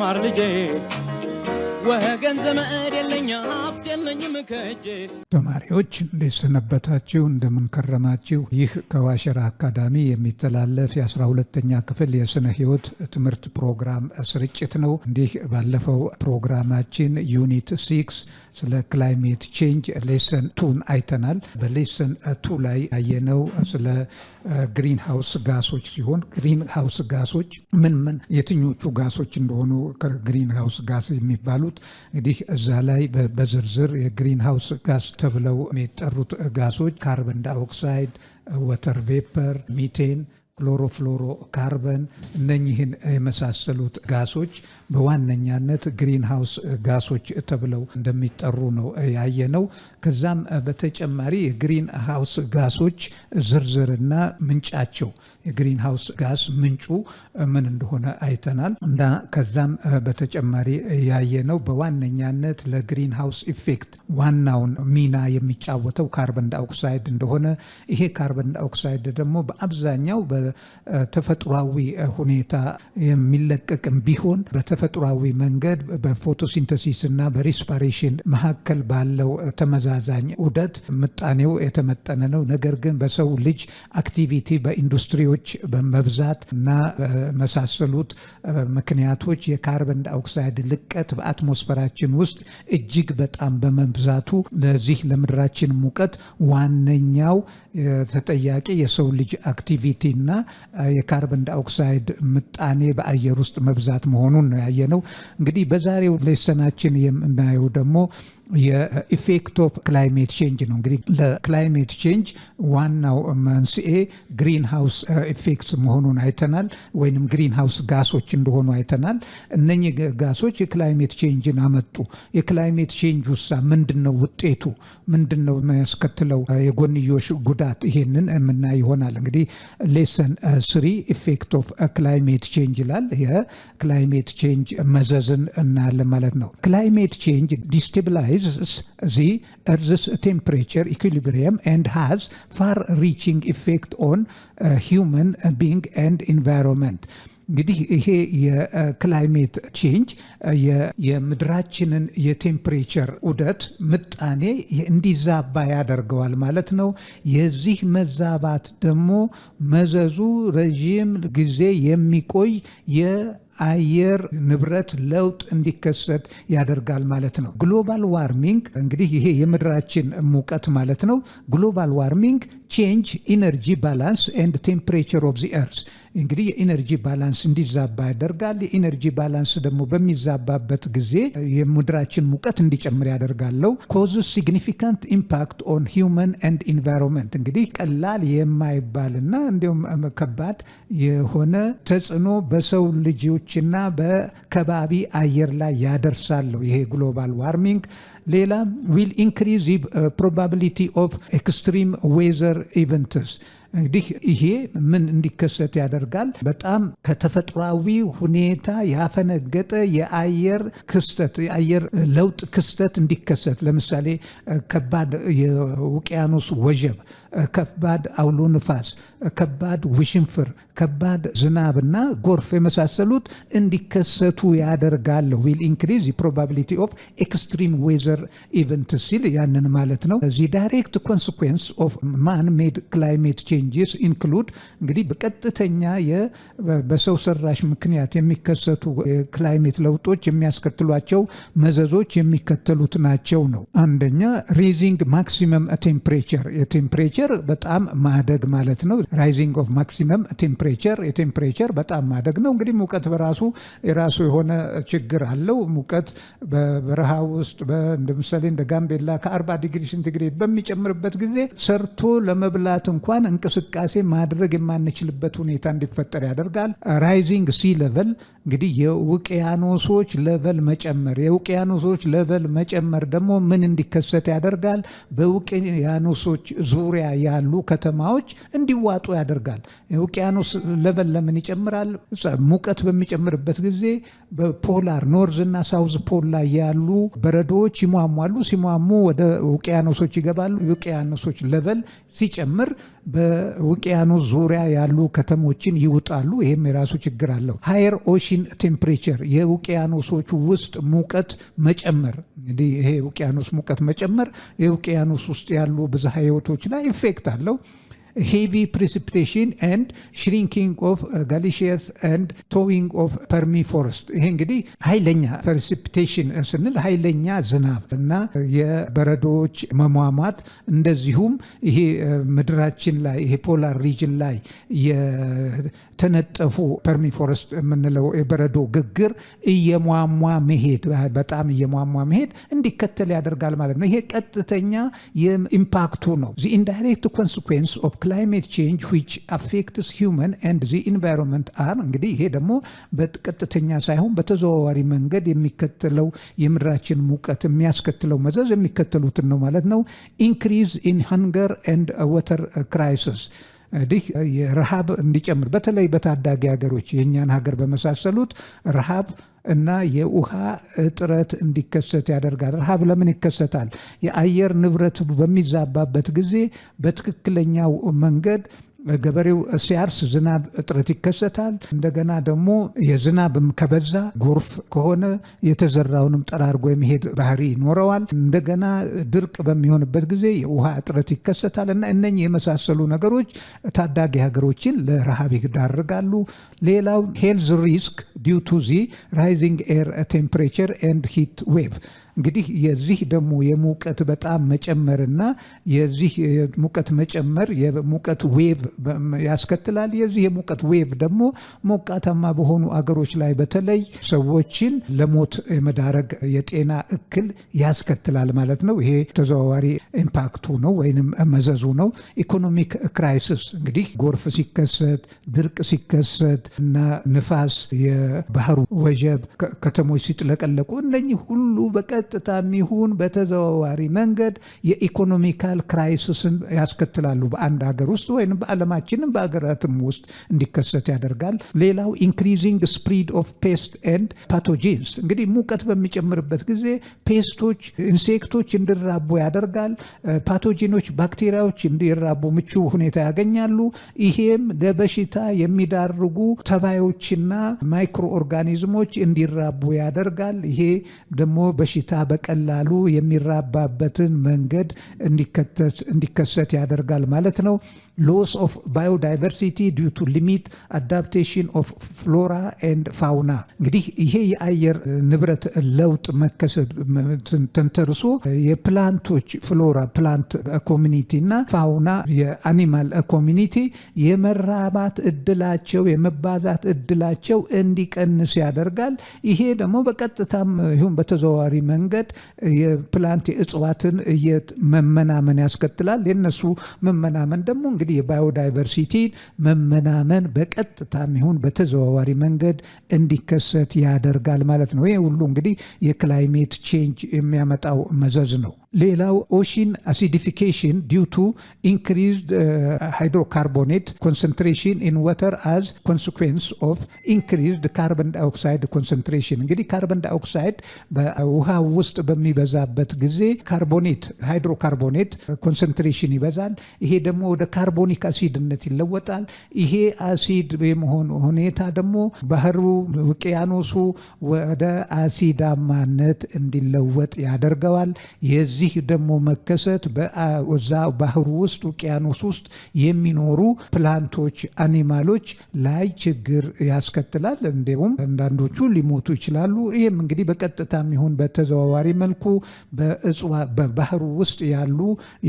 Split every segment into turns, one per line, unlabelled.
ማር ልጄ ወገን ዘመድ የለኝ ሀብት የለኝም ከእጄ።
ተማሪዎች እንዴት ሰነበታችሁ? እንደምን ከረማችሁ? ይህ ከዋሸራ አካዳሚ የሚተላለፍ የ12ኛ ክፍል የስነ ህይወት ትምህርት ፕሮግራም ስርጭት ነው። እንዲህ ባለፈው ፕሮግራማችን ዩኒት 6 ስለ ክላይሜት ቼንጅ ሌሰን 2 አይተናል። በሌሰን 2 ላይ ያየነው ስለ ግሪን ሃውስ ጋሶች ሲሆን ግሪን ሃውስ ጋሶች ምን የትኞቹ ጋሶች እንደሆኑ ግሪን ሃውስ ጋስ የሚባሉት እንግዲህ እዛ ላይ በዝርዝር የግሪን ሃውስ ጋስ ተብለው የሚጠሩት ጋሶች ካርበን ዳይኦክሳይድ፣ ወተር ቬፐር፣ ሚቴን፣ ክሎሮፍሎሮ ካርበን እነኚህን የመሳሰሉት ጋሶች በዋነኛነት ግሪን ሃውስ ጋሶች ተብለው እንደሚጠሩ ነው ያየነው። ከዛም በተጨማሪ የግሪን ሃውስ ጋሶች ዝርዝርና ምንጫቸው የግሪን ሃውስ ጋስ ምንጩ ምን እንደሆነ አይተናል እና ከዛም በተጨማሪ ያየነው በዋነኛነት ለግሪን ሃውስ ኢፌክት ዋናውን ሚና የሚጫወተው ካርበን ዳይኦክሳይድ እንደሆነ፣ ይሄ ካርበን ዳይኦክሳይድ ደግሞ በአብዛኛው በተፈጥሯዊ ሁኔታ የሚለቀቅም ቢሆን በተፈጥሯዊ መንገድ በፎቶሲንተሲስ እና በሪስፓሬሽን መካከል ባለው ተመዛዛኝ ዑደት ምጣኔው የተመጠነ ነው። ነገር ግን በሰው ልጅ አክቲቪቲ በኢንዱስትሪዎች በመብዛት እና በመሳሰሉት ምክንያቶች የካርበን ዳይኦክሳይድ ልቀት በአትሞስፈራችን ውስጥ እጅግ በጣም በመብዛቱ ለዚህ ለምድራችን ሙቀት ዋነኛው ተጠያቂ የሰው ልጅ አክቲቪቲ እና የካርበን ዳይኦክሳይድ ምጣኔ በአየር ውስጥ መብዛት መሆኑን ነው ያየነው። እንግዲህ በዛሬው ሌሰናችን የምናየው ደግሞ የኢፌክት ኦፍ ክላይሜት ቼንጅ ነው። እንግዲህ ለክላይሜት ቼንጅ ዋናው መንስኤ ግሪን ሃውስ ኢፌክትስ መሆኑን አይተናል፣ ወይንም ግሪን ሃውስ ጋሶች እንደሆኑ አይተናል። እነኚህ ጋሶች የክላይሜት ቼንጅን አመጡ። የክላይሜት ቼንጅ ውሳ ምንድነው ውጤቱ? ምንድነው የሚያስከትለው የጎንዮሽ ጉዳት? ይሄንን የምናይ ይሆናል። እንግዲህ ሌሰን 3 ኢፌክት ኦፍ ክላይሜት ቼንጅ ይላል። የክላይሜት ቼንጅ መዘዝን እናያለን ማለት ነው። ክላይሜት ቼንጅ ዲስቴብላይዝ the Earth's temperature equilibrium and has far-reaching effect on human being and environment. እንግዲህ ይሄ የክላይሜት ቼንጅ የምድራችንን የቴምፕሬቸር ዑደት ምጣኔ እንዲዛባ ያደርገዋል ማለት ነው። የዚህ መዛባት ደግሞ መዘዙ ረዥም ጊዜ የሚቆይ የአየር ንብረት ለውጥ እንዲከሰት ያደርጋል ማለት ነው። ግሎባል ዋርሚንግ እንግዲህ ይሄ የምድራችን ሙቀት ማለት ነው። ግሎባል ዋርሚንግ ቼንጅ ኢነርጂ ባላንስ ኤንድ ቴምፕሬቸር ኦፍ ዚ ኤርዝ እንግዲህ የኢነርጂ ባላንስ እንዲዛባ ያደርጋል። የኢነርጂ ባላንስ ደግሞ በሚዛባበት ጊዜ የምድራችን ሙቀት እንዲጨምር ያደርጋለው። ኮዝስ ሲግኒፊካንት ኢምፓክት ኦን ሂውመን ኤንድ ኢንቫይሮንመንት እንግዲህ ቀላል የማይባልና እንዲሁም ከባድ የሆነ ተጽዕኖ በሰው ልጆችና በከባቢ አየር ላይ ያደርሳለው ይሄ ግሎባል ዋርሚንግ። ሌላ ዊል ኢንክሪዝ ፕሮባቢሊቲ ኦፍ ኤክስትሪም ዌዘር ኢቨንትስ እንግዲህ ይሄ ምን እንዲከሰት ያደርጋል? በጣም ከተፈጥሯዊ ሁኔታ ያፈነገጠ የአየር ክስተት የአየር ለውጥ ክስተት እንዲከሰት፣ ለምሳሌ ከባድ የውቅያኖስ ወጀብ፣ ከባድ አውሎ ንፋስ፣ ከባድ ውሽንፍር፣ ከባድ ዝናብና ጎርፍ የመሳሰሉት እንዲከሰቱ ያደርጋል። ዊል ኢንክሪዝ ፕሮባቢሊቲ ኦፍ ኤክስትሪም ዌዘር ኢቨንት ሲል ያንን ማለት ነው። ዚ ዳይሬክት ኮንሲኩዌንስ ኦፍ ማን ሜድ ክላይሜት ቼንጅስ ኢንክሉድ እንግዲህ በቀጥተኛ በሰው ሰራሽ ምክንያት የሚከሰቱ የክላይሜት ለውጦች የሚያስከትሏቸው መዘዞች የሚከተሉት ናቸው ነው። አንደኛ ሬዚንግ ማክሲመም ቴምፕሬቸር የቴምፕሬቸር በጣም ማደግ ማለት ነው። ራይዚንግ ኦፍ ማክሲመም ቴምፕሬቸር የቴምፕሬቸር በጣም ማደግ ነው። እንግዲህ ሙቀት በራሱ የራሱ የሆነ ችግር አለው። ሙቀት በበረሃ ውስጥ እንደምሳሌ እንደ ጋምቤላ ከ40 ዲግሪ ሴንቲግሬድ በሚጨምርበት ጊዜ ሰርቶ ለመብላት እንኳን እንቅስቃሴ ማድረግ የማንችልበት ሁኔታ እንዲፈጠር ያደርጋል። ራይዚንግ ሲ ሌቨል እንግዲህ የውቅያኖሶች ሌቨል መጨመር የውቅያኖሶች ሌቨል መጨመር ደግሞ ምን እንዲከሰት ያደርጋል? በውቅያኖሶች ዙሪያ ያሉ ከተማዎች እንዲዋጡ ያደርጋል። የውቅያኖስ ሌቨል ለምን ይጨምራል? ሙቀት በሚጨምርበት ጊዜ በፖላር ኖርዝ እና ሳውዝ ፖል ላይ ያሉ በረዶዎች ይሟሟሉ። ሲሟሙ ወደ ውቅያኖሶች ይገባሉ። የውቅያኖሶች ሌቨል ሲጨምር በውቅያኖስ ዙሪያ ያሉ ከተሞችን ይውጣሉ። ይህም የራሱ ችግር አለው። ሃየር ኦሽን ቴምፕሬቸር የውቅያኖሶቹ ውስጥ ሙቀት መጨመር። እንግዲህ ይሄ ውቅያኖስ ሙቀት መጨመር የውቅያኖስ ውስጥ ያሉ ብዝሃ ሕይወቶች ላይ ኢፌክት አለው። heavy precipitation and shrinking of glaciers and thawing of permafrost ይሄ እንግዲህ ኃይለኛ precipitation ስንል ኃይለኛ ዝናብ እና የበረዶች መሟሟት እንደዚሁም ይሄ ምድራችን ላይ ይሄ ፖላር ሪጅን ላይ የተነጠፉ permafrost የምንለው የበረዶ ግግር እየሟሟ መሄድ በጣም እየሟሟ መሄድ እንዲከተል ያደርጋል ማለት ነው። ይሄ ቀጥተኛ የኢምፓክቱ ነው። the indirect consequence of climate change which affects human and the environment are እንግዲህ ይሄ ደግሞ በቀጥተኛ ሳይሆን በተዘዋዋሪ መንገድ የሚከተለው የምድራችን ሙቀት የሚያስከትለው መዘዝ የሚከተሉትን ነው ማለት ነው። increase in hunger and water crisis እንግዲህ የረሃብ እንዲጨምር በተለይ በታዳጊ ሀገሮች የእኛን ሀገር በመሳሰሉት ረሃብ እና የውሃ እጥረት እንዲከሰት ያደርጋል። ረሃብ ለምን ይከሰታል? የአየር ንብረት በሚዛባበት ጊዜ በትክክለኛው መንገድ ገበሬው ሲያርስ ዝናብ እጥረት ይከሰታል። እንደገና ደግሞ የዝናብም ከበዛ ጎርፍ ከሆነ የተዘራውንም ጠራርጎ የመሄድ ባህሪ ይኖረዋል። እንደገና ድርቅ በሚሆንበት ጊዜ የውሃ እጥረት ይከሰታል እና እነኚህ የመሳሰሉ ነገሮች ታዳጊ ሀገሮችን ለረሃብ ይዳርጋሉ። ሌላው ሄልዝ ሪስክ ዲው ቱ ዚ ራይዚንግ ኤር ቴምፕሬቸር ኤንድ ሂት ዌቭ እንግዲህ የዚህ ደግሞ የሙቀት በጣም መጨመርና የዚህ ሙቀት መጨመር የሙቀት ዌቭ ያስከትላል። የዚህ የሙቀት ዌቭ ደግሞ ሞቃታማ በሆኑ አገሮች ላይ በተለይ ሰዎችን ለሞት የመዳረግ የጤና እክል ያስከትላል ማለት ነው። ይሄ ተዘዋዋሪ ኢምፓክቱ ነው ወይንም መዘዙ ነው። ኢኮኖሚክ ክራይሲስ እንግዲህ ጎርፍ ሲከሰት፣ ድርቅ ሲከሰት እና ንፋስ፣ የባህሩ ወጀብ ከተሞች ሲጥለቀለቁ እነኚህ ሁሉ በቀጥታ ይሁን በተዘዋዋሪ መንገድ የኢኮኖሚካል ክራይሲስን ያስከትላሉ በአንድ ሀገር ውስጥ ወይም በዓለማችንም በሀገራትም ውስጥ እንዲከሰት ያደርጋል። ሌላው ኢንክሪዚንግ ስፕሪድ ኦፍ ፔስት ኤንድ ፓቶጂንስ እንግዲህ ሙቀት በሚጨምርበት ጊዜ ፔስቶች፣ ኢንሴክቶች እንዲራቡ ያደርጋል። ፓቶጂኖች፣ ባክቴሪያዎች እንዲራቡ ምቹ ሁኔታ ያገኛሉ። ይሄም ለበሽታ የሚዳርጉ ተባዮችና ማይክሮ ኦርጋኒዝሞች እንዲራቡ ያደርጋል። ይሄ ደግሞ በሽታ በቀላሉ የሚራባበትን መንገድ እንዲከሰት ያደርጋል ማለት ነው። loss of biodiversity due to limit adaptation of flora and fauna እንግዲህ ይሄ የአየር ንብረት ለውጥ መከሰት ተንተርሶ የፕላንቶች ፍሎራ ፕላንት ኮሚኒቲ እና ፋውና የአኒማል ኮሚኒቲ የመራባት እድላቸው የመባዛት እድላቸው እንዲቀንስ ያደርጋል። ይሄ ደግሞ በቀጥታም ይሁን በተዘዋዋሪ መንገድ የፕላንት የእጽዋትን መመናመን ያስከትላል። የነሱ መመናመን ደግሞ እንግዲህ የባዮዳይቨርሲቲ መመናመን በቀጥታም ይሁን በተዘዋዋሪ መንገድ እንዲከሰት ያደርጋል ማለት ነው። ይሄ ሁሉ እንግዲህ የክላይሜት ቼንጅ የሚያመጣው መዘዝ ነው። ሌላው ኦሽን አሲዲፊኬሽን ዲው ቱ ኢንክሪዝድ ሃይድሮካርቦኔት ኮንሰንትሬሽን ኢን ዋተር አዝ ኮንሲኩዌንስ ኦፍ ኢንክሪዝድ ካርበን ዳይኦክሳይድ ኮንሰንትሬሽን እንግዲህ ካርበን ዳይኦክሳይድ በውሃ ውስጥ በሚበዛበት ጊዜ ካርቦኔት ሃይድሮካርቦኔት ኮንሰንትሬሽን ይበዛል። ይሄ ደግሞ ወደ ካርቦኒክ አሲድነት ይለወጣል። ይሄ አሲድ የመሆን ሁኔታ ደግሞ ባህሩ ውቅያኖሱ ወደ አሲዳማነት እንዲለወጥ ያደርገዋል። የዚህ ደግሞ መከሰት በዛ ባህሩ ውስጥ ውቅያኖስ ውስጥ የሚኖሩ ፕላንቶች አኒማሎች ላይ ችግር ያስከትላል። እንዲሁም አንዳንዶቹ ሊሞቱ ይችላሉ። ይህም እንግዲህ በቀጥታም ይሁን በተዘዋዋሪ መልኩ በባህሩ ውስጥ ያሉ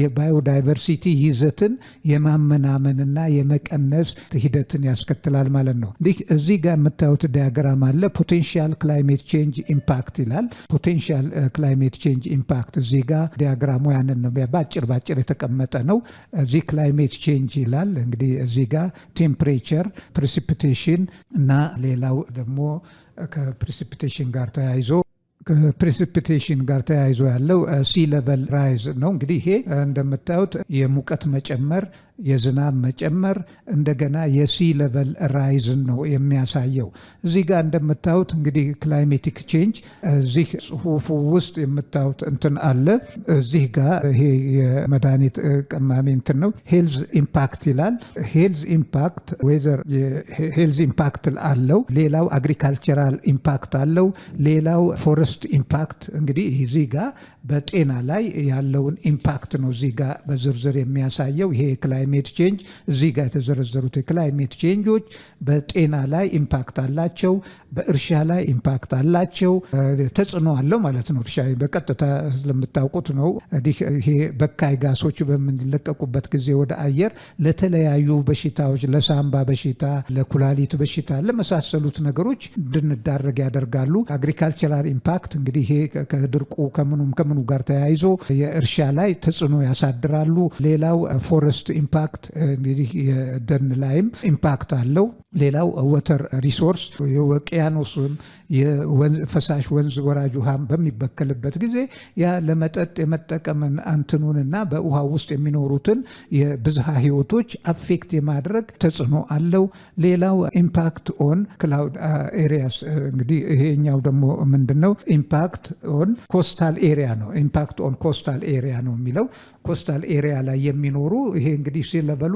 የባዮዳይቨርሲቲ ይዘትን የማመናመንና የመቀነስ ሂደትን ያስከትላል ማለት ነው። እንዲህ እዚህ ጋር የምታዩት ዲያግራም አለ። ፖቴንሻል ክላይሜት ቼንጅ ኢምፓክት ይላል። ፖቴንሻል ክላይሜት ቼንጅ ኢምፓክት እዚህ ጋር ዲያግራሙ ያንን ነው ባጭር የተቀመጠ ነው። እዚህ ክላይሜት ቼንጅ ይላል። እንግዲህ እዚህ ጋር ቴምፕሬቸር፣ ፕሬሲፒቴሽን እና ሌላው ደግሞ ከፕሬሲፒቴሽን ጋር ተያይዞ ያለው ሲ ሌቨል ራይዝ ነው። እንግዲህ ይሄ እንደምታዩት የሙቀት መጨመር የዝናብ መጨመር እንደገና የሲ ሌቨል ራይዝን ነው የሚያሳየው። እዚህ ጋር እንደምታዩት እንግዲህ ክላይሜቲክ ቼንጅ እዚህ ጽሁፉ ውስጥ የምታዩት እንትን አለ። እዚህ ጋር ይሄ የመድኃኒት ቀማሚ እንትን ነው። ሄልዝ ኢምፓክት ይላል። ሄልዝ ኢምፓክት ዌዘር ሄልዝ ኢምፓክት አለው። ሌላው አግሪካልቸራል ኢምፓክት አለው። ሌላው ፎረስት ኢምፓክት። እንግዲህ እዚህ ጋር በጤና ላይ ያለውን ኢምፓክት ነው እዚህ ጋር በዝርዝር የሚያሳየው። ይሄ የክላይሜት ቼንጅ እዚህ ጋር የተዘረዘሩት የክላይሜት ቼንጆች በጤና ላይ ኢምፓክት አላቸው፣ በእርሻ ላይ ኢምፓክት አላቸው። ተጽዕኖ አለው ማለት ነው። እርሻ በቀጥታ ስለምታውቁት ነው። ይሄ በካይ ጋሶች በምንለቀቁበት ጊዜ ወደ አየር ለተለያዩ በሽታዎች፣ ለሳምባ በሽታ፣ ለኩላሊት በሽታ፣ ለመሳሰሉት ነገሮች እንድንዳረግ ያደርጋሉ። አግሪካልቸራል ኢምፓክት እንግዲህ ይሄ ከድርቁ ከምኑ ጋር ተያይዞ የእርሻ ላይ ተጽዕኖ ያሳድራሉ። ሌላው ፎረስት ኢምፓክት እንግዲህ የደን ላይም ኢምፓክት አለው። ሌላው ወተር ሪሶርስ የውቅያኖስም የፈሳሽ ወንዝ ወራጅ ውሃም በሚበከልበት ጊዜ ያ ለመጠጥ የመጠቀምን አንትኑንና በውሃ ውስጥ የሚኖሩትን የብዝሃ ህይወቶች አፌክት የማድረግ ተጽዕኖ አለው። ሌላው ኢምፓክት ኦን ክላውድ ኤሪያስ እንግዲህ ይሄኛው ደግሞ ምንድነው? ኢምፓክት ኦን ኮስታል ኤሪያ ነው። ኢምፓክት ኦን ኮስታል ኤሪያ ነው የሚለው። ኮስታል ኤሪያ ላይ የሚኖሩ ይሄ እንግዲህ ሲለበሉ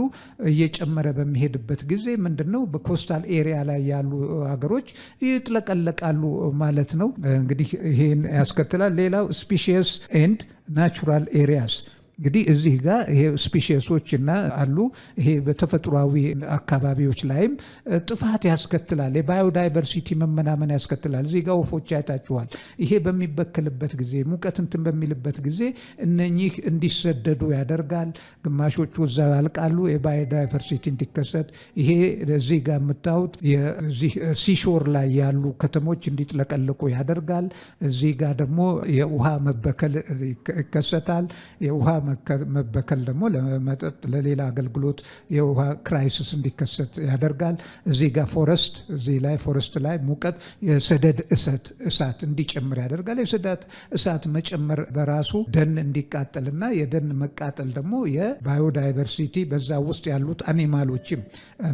እየጨመረ በሚሄድበት ጊዜ ምንድነው በኮስታል ኤሪያ ላይ ያሉ ሀገሮች ይጥለቀለቃሉ ማለት ነው። እንግዲህ ይሄን ያስከትላል። ሌላው ስፒሺስ ኤንድ ናቹራል ኤሪያስ እንግዲህ እዚህ ጋር ይሄ ስፒሺሶች እና አሉ። ይሄ በተፈጥሯዊ አካባቢዎች ላይም ጥፋት ያስከትላል። የባዮዳይቨርሲቲ መመናመን ያስከትላል። እዚህ ጋር ወፎች አይታችኋል። ይሄ በሚበከልበት ጊዜ ሙቀት እንትን በሚልበት ጊዜ እነኚህ እንዲሰደዱ ያደርጋል። ግማሾቹ እዛው ያልቃሉ። የባዮዳይቨርሲቲ እንዲከሰት ይሄ እዚህ ጋር የምታዩት የዚህ ሲሾር ላይ ያሉ ከተሞች እንዲጥለቀልቁ ያደርጋል። እዚህ ጋር ደግሞ የውሃ መበከል ይከሰታል። የውሃ መበከል ደግሞ ለመጠጥ ለሌላ አገልግሎት የውሃ ክራይሲስ እንዲከሰት ያደርጋል። እዚህ ጋር ፎረስት እዚህ ላይ ፎረስት ላይ ሙቀት የሰደድ እሳት እንዲጨምር ያደርጋል። የሰደድ እሳት መጨመር በራሱ ደን እንዲቃጠልና የደን መቃጠል ደግሞ የባዮዳይቨርሲቲ በዛ ውስጥ ያሉት አኒማሎችም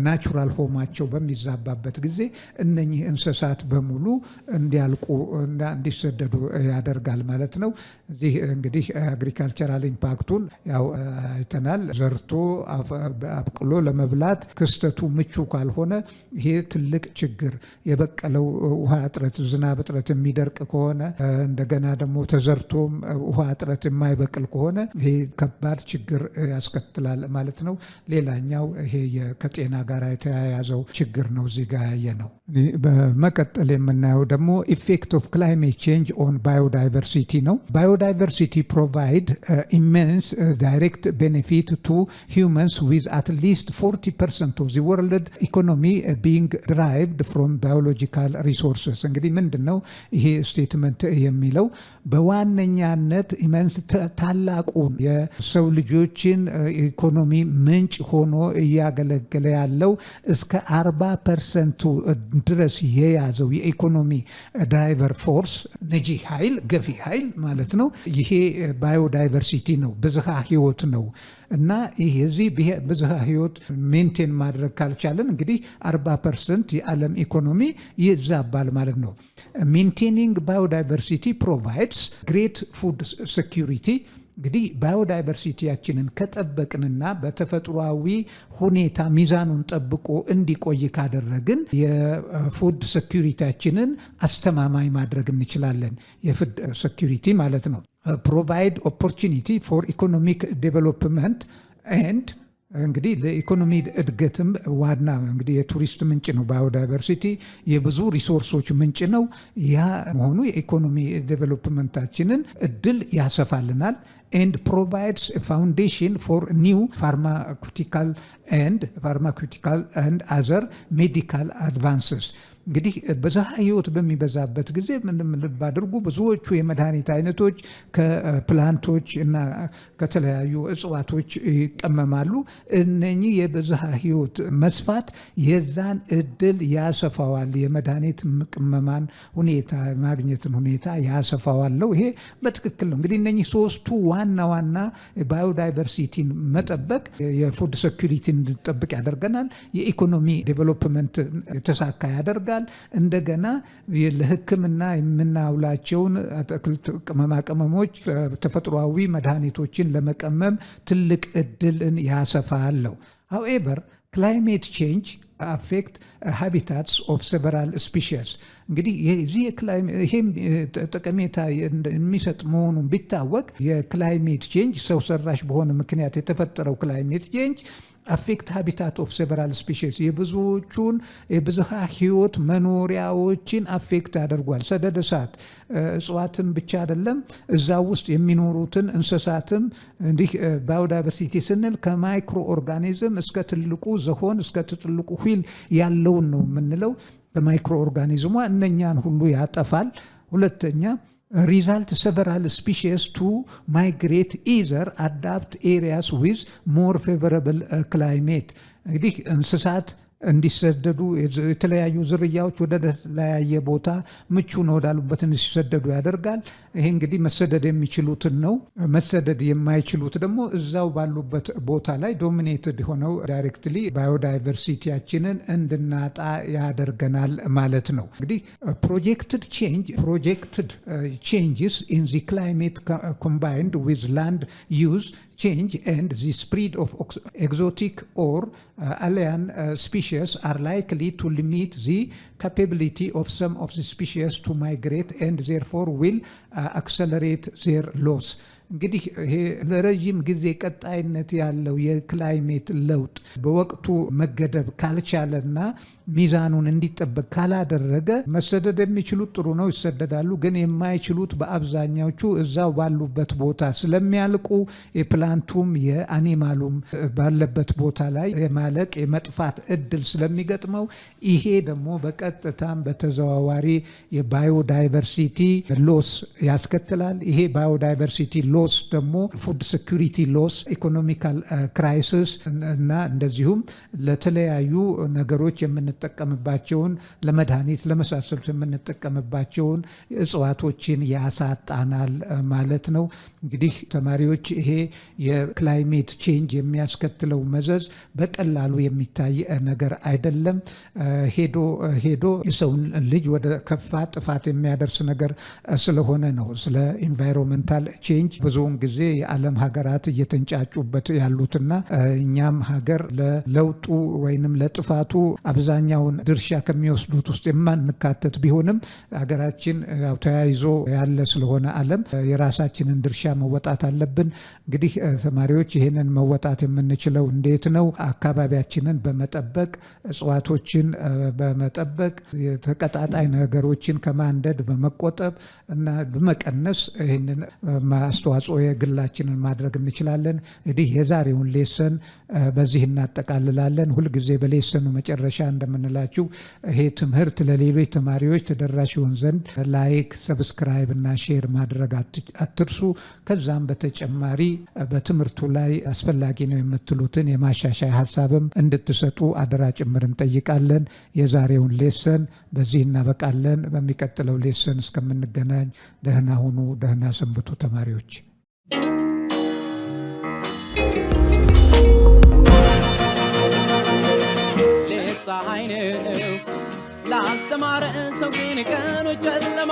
ናቹራል ሆማቸው በሚዛባበት ጊዜ እነኚህ እንስሳት በሙሉ እንዲያልቁ እና እንዲሰደዱ ያደርጋል ማለት ነው። እዚህ እንግዲህ አግሪካልቸራል ኢምፓክቱን ያው አይተናል። ዘርቶ አብቅሎ ለመብላት ክስተቱ ምቹ ካልሆነ ይሄ ትልቅ ችግር፣ የበቀለው ውሃ እጥረት፣ ዝናብ እጥረት የሚደርቅ ከሆነ እንደገና ደግሞ ተዘርቶም ውሃ እጥረት የማይበቅል ከሆነ ይሄ ከባድ ችግር ያስከትላል ማለት ነው። ሌላኛው ይሄ ከጤና ጋር የተያያዘው ችግር ነው እዚህ ጋር ያየ ነው። በመቀጠል የምናየው ደግሞ ኢፌክት ኦፍ ክላይሜት ቼንጅ ኦን ባዮዳይቨርሲቲ ነው። ባዮዳይቨርሲቲ ፕሮቫይድ immense direct benefit to humans with at least 40% of the world economy being derived from biological resources። እንግዲህ ምንድነው ይሄ ስቴትመንት የሚለው? በዋነኛነት ኢመንስ ታላቁን የሰው ልጆችን ኢኮኖሚ ምንጭ ሆኖ እያገለገለ ያለው እስከ 40% ድረስ የያዘው የኢኮኖሚ ድራይቨር ፎርስ ነጂ ኃይል ገፊ ኃይል ማለት ነው። ይሄ ባዮዳይቨርሲቲ ነው፣ ብዝሃ ህይወት ነው። እና ይሄ እዚህ ብዝሃ ህይወት ሜንቴን ማድረግ ካልቻለን እንግዲህ 40% የዓለም ኢኮኖሚ ይዛባል ማለት ነው። ሜንቴኒንግ ባዮዳይቨርሲቲ ፕሮቫይድስ ግሬት ፉድ ሴኩሪቲ። እንግዲህ ባዮዳይቨርሲቲያችንን ከጠበቅንና በተፈጥሯዊ ሁኔታ ሚዛኑን ጠብቆ እንዲቆይ ካደረግን የፉድ ሴኩሪቲያችንን አስተማማኝ ማድረግ እንችላለን። የፉድ ሴኩሪቲ ማለት ነው። ፕሮቫይድ ኦፖርቹኒቲ ፎር ኢኮኖሚክ ዴቨሎፕመንት ኤንድ እንግዲህ ለኢኮኖሚ እድገትም ዋና እንግዲህ የቱሪስት ምንጭ ነው። ባዮዳይቨርሲቲ የብዙ ሪሶርሶች ምንጭ ነው። ያ መሆኑ የኢኮኖሚ ዴቨሎፕመንታችንን እድል ያሰፋልናል። and provides a foundation for new pharmaceutical and other medical advances። እንግዲህ ብዝሃ ህይወት በሚበዛበት ጊዜ ምንም ልብ አድርጉ ብዙዎቹ የመድኃኒት አይነቶች ከፕላንቶች እና ከተለያዩ እጽዋቶች ይቀመማሉ። እነኚህ የብዝሃ ህይወት መስፋት የዛን እድል ያሰፋዋል። የመድኃኒት ቅመማን ሁኔታ ማግኘትን ሁኔታ ያሰፋዋል። ይሄ በትክክል ነው። እንግዲህ እነኚህ ሶስቱ ዋና ዋና ባዮዳይቨርሲቲን መጠበቅ የፉድ ሴኩሪቲን እንድንጠብቅ ያደርገናል። የኢኮኖሚ ዴቨሎፕመንት የተሳካ ያደርጋል። እንደገና ለሕክምና የምናውላቸውን አትክልት ቅመማ ቅመሞች ተፈጥሯዊ መድኃኒቶችን ለመቀመም ትልቅ እድልን ያሰፋል። however climate change affect habitats of several species እንግዲህ ይሄም ጠቀሜታ የሚሰጥ መሆኑን ቢታወቅ የክላይሜት ቼንጅ ሰው ሰራሽ በሆነ ምክንያት የተፈጠረው ክላይሜት ቼንጅ affect habitat of several species የብዙዎቹን የብዝሃ ህይወት መኖሪያዎችን አፌክት ያደርጓል። ሰደድ እሳት እጽዋትን ብቻ አይደለም እዛ ውስጥ የሚኖሩትን እንስሳትም እንዲህ ባዮዳይቨርሲቲ ስንል ከማይክሮ ኦርጋኒዝም እስከ ትልቁ ዝሆን እስከ ትልቁ 휠 ያለውን ነው የምንለው። ከማይክሮ ኦርጋኒዝሟ እነኛን ሁሉ ያጠፋል። ሁለተኛ result several species to migrate either adapt areas with more favorable climate እንግዲህ እንስሳት እንዲሰደዱ የተለያዩ ዝርያዎች ወደ ተለያየ ቦታ ምቹ ነው ወዳሉበት እንዲሰደዱ ያደርጋል። ይሄ እንግዲህ መሰደድ የሚችሉትን ነው። መሰደድ የማይችሉት ደግሞ እዛው ባሉበት ቦታ ላይ ዶሚኔትድ ሆነው ዳይሬክትሊ ባዮዳይቨርሲቲያችንን እንድናጣ ያደርገናል ማለት ነው። እንግዲህ ፕሮጀክትድ changes in the climate combined with land use change and the spread of exotic or alien species are likely to limit the capability of some of the species to migrate and therefore will accelerate their loss. እንግዲህ ይሄ ለረጅም ጊዜ ቀጣይነት ያለው የክላይሜት ለውጥ በወቅቱ መገደብ ካልቻለና ሚዛኑን እንዲጠበቅ ካላደረገ መሰደድ የሚችሉት ጥሩ ነው ይሰደዳሉ። ግን የማይችሉት በአብዛኛዎቹ እዛው ባሉበት ቦታ ስለሚያልቁ የፕላንቱም የአኒማሉም ባለበት ቦታ ላይ የማለቅ የመጥፋት እድል ስለሚገጥመው ይሄ ደግሞ በቀጥታም በተዘዋዋሪ የባዮዳይቨርሲቲ ሎስ ያስከትላል። ይሄ ባዮዳይቨርሲቲ ሎስ ደግሞ ፉድ ሴኩሪቲ ሎስ፣ ኢኮኖሚካል ክራይሲስ እና እንደዚሁም ለተለያዩ ነገሮች የምንጠቀምባቸውን ለመድኃኒት ለመሳሰሉት የምንጠቀምባቸውን እጽዋቶችን ያሳጣናል ማለት ነው። እንግዲህ ተማሪዎች ይሄ የክላይሜት ቼንጅ የሚያስከትለው መዘዝ በቀላሉ የሚታይ ነገር አይደለም። ሄዶ የሰውን ልጅ ወደ ከፋ ጥፋት የሚያደርስ ነገር ስለሆነ ነው። ስለ ኢንቫይሮንመንታል ቼንጅ ብዙውን ጊዜ የዓለም ሀገራት እየተንጫጩበት ያሉትና እኛም ሀገር ለለውጡ ወይንም ለጥፋቱ አብዛኛውን ድርሻ ከሚወስዱት ውስጥ የማንካተት ቢሆንም ሀገራችን ያው ተያይዞ ያለ ስለሆነ ዓለም የራሳችንን ድርሻ መወጣት አለብን። እንግዲህ ተማሪዎች ይህንን መወጣት የምንችለው እንዴት ነው? አካባቢያችንን በመጠበቅ እጽዋቶችን በመጠበቅ የተቀጣጣይ ነገሮችን ከማንደድ በመቆጠብ እና በመቀነስ ይህንን አስተዋጽኦ የግላችንን ማድረግ እንችላለን። እንግዲህ የዛሬውን ሌሰን በዚህ እናጠቃልላለን። ሁልጊዜ በሌሰኑ መጨረሻ እንደምንላችሁ ይሄ ትምህርት ለሌሎች ተማሪዎች ተደራሽ ይሆን ዘንድ ላይክ፣ ሰብስክራይብ እና ሼር ማድረግ አትርሱ። ከዛም በተጨማሪ በትምህርቱ ላይ አስፈላጊ ነው የምትሉትን የማሻሻያ ሀሳብም እንድትሰጡ አደራ ጭምር እንጠይቃለን። የዛሬውን ሌሰን በዚህ እናበቃለን። በሚቀጥለው ሌሰን እስከምንገናኝ ደህና ሁኑ፣ ደህና ሰንብቱ ተማሪዎች።
ፀሐይ ነው ላልተማረ ሰው ግን ቀኖች ጨለማ